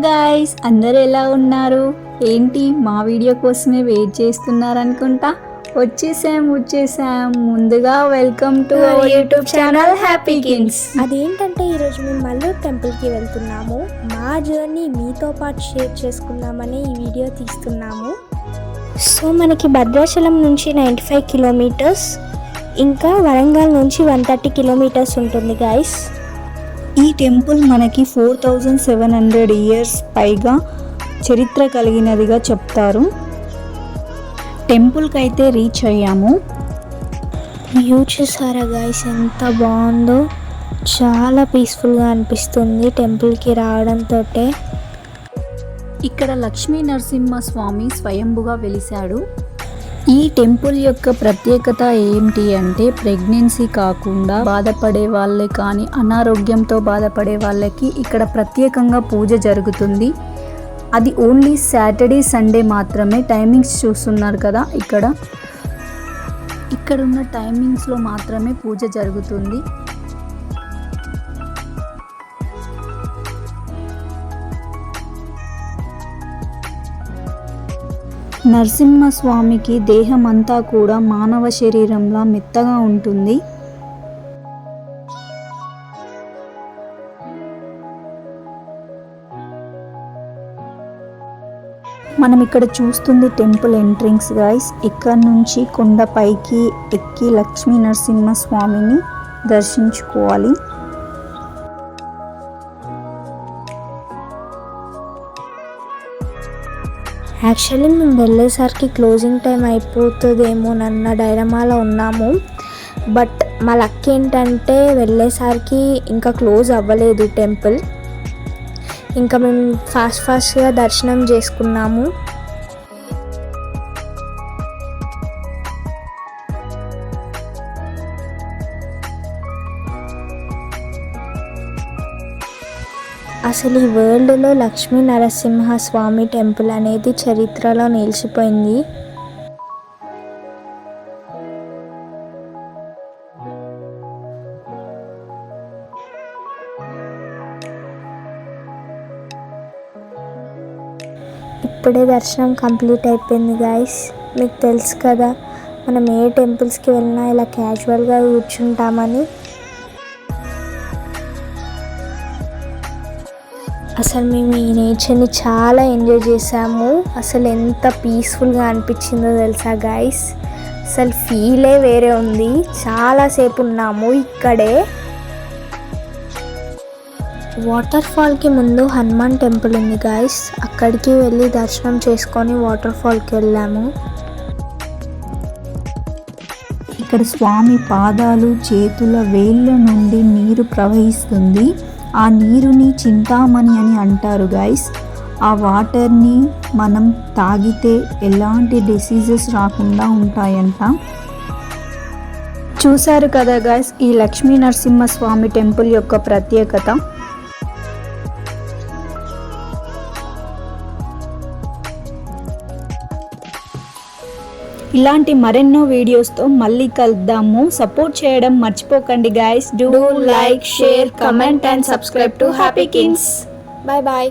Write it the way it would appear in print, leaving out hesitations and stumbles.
Guys, అందరూ ఎలా ఉన్నారు? ఏంటి మా వీడియో కోసమే వెయిట్ చేస్తున్నారనుకుంటా. వచ్చేసాం. ముందుగా welcome to our YouTube channel happy kids. అదేంటంటే ఈరోజు మేము మల్లూరు టెంపుల్కి వెళ్తున్నాము. మా జర్నీ మీతో పాటు షేర్ చేసుకుందామని ఈ వీడియో తీస్తున్నాము. సో మనకి భద్రాచలం నుంచి 95 కిలోమీటర్స్, ఇంకా వరంగల్ నుంచి 130 కిలోమీటర్స్ ఉంటుంది గైస్. ఈ టెంపుల్ మనకి 4700 ఇయర్స్ పైగా చరిత్ర కలిగినదిగా చెప్తారు. టెంపుల్కి అయితే రీచ్ అయ్యాము. వ్యూ చూసారా గైస్, ఎంత బాగుందో. చాలా పీస్ఫుల్గా అనిపిస్తుంది టెంపుల్కి రావడంతో. ఇక్కడ లక్ష్మీ నరసింహ స్వామి స్వయంభుగా వెలిశాడు. ఈ టెంపుల్ యొక్క ప్రత్యేకత ఏంటి అంటే, ప్రెగ్నెన్సీ కాకుండా బాధపడే వాళ్ళే కానీ అనారోగ్యంతో బాధపడే వాళ్ళకి ఇక్కడ ప్రత్యేకంగా పూజ జరుగుతుంది. అది ఓన్లీ సాటర్డే సండే మాత్రమే. టైమింగ్స్ చూస్తున్నారు కదా, ఇక్కడున్న టైమింగ్స్లో మాత్రమే పూజ జరుగుతుంది. నరసింహస్వామికి దేహం అంతా కూడా మానవ శరీరంలా మెత్తగా ఉంటుంది. మనం ఇక్కడ చూస్తుంది టెంపుల్ ఎంట్రింగ్స్ గైస్. ఇక్కడ నుంచి కొండపైకి ఎక్కి లక్ష్మీ నరసింహ స్వామిని దర్శించుకోవాలి. యాక్చువల్లీ మేము వెళ్ళేసరికి క్లోజింగ్ టైం అయిపోతుందేమోనన్న డైలమాలో ఉన్నాము. బట్ మా లక్ ఏంటంటే వెళ్ళేసరికి ఇంకా క్లోజ్ అవ్వలేదు టెంపుల్. ఇంకా మేము ఫాస్ట్గా దర్శనం చేసుకున్నాము. అసలు ఈ వరల్డ్లో లక్ష్మీ నరసింహ స్వామి టెంపుల్ అనేది చరిత్రలో నిలిచిపోయింది. ఇప్పుడే దర్శనం కంప్లీట్ అయిపోయింది గైస్. మీకు తెలుసు కదా, మనం ఏ టెంపుల్స్కి వెళ్ళినా ఇలా క్యాజువల్గా కూర్చుంటామని. అసలు మేము ఈ నేచర్ని చాలా ఎంజాయ్ చేసాము. అసలు ఎంత పీస్ఫుల్గా అనిపించిందో తెలుసా గైస్. అసలు ఫీలే వేరే ఉంది. చాలాసేపు ఉన్నాము ఇక్కడే. వాటర్ ఫాల్కి ముందు హనుమాన్ టెంపుల్ ఉంది గైస్. అక్కడికి వెళ్ళి దర్శనం చేసుకొని వాటర్ ఫాల్కి వెళ్ళాము. ఇక్కడ స్వామి పాదాలు, చేతుల వేళ్ళ నుండి నీరు ప్రవహిస్తుంది. ఆ నీరుని చింతామణి అని అంటారు గైస్. ఆ వాటర్ని మనం తాగితే ఎలాంటి డిసీజెస్ రాకుండా ఉంటాయంట. చూశారు కదా గైస్, ఈ లక్ష్మీ నరసింహ స్వామి టెంపుల్ యొక్క ప్రత్యేకత. ఇలాంటి మరెన్నో వీడియోస్తో మళ్ళీ కలుద్దాము. సపోర్ట్ చేయడం మర్చిపోకండి guys. Do like, share, comment and subscribe to happy kids. Bye bye.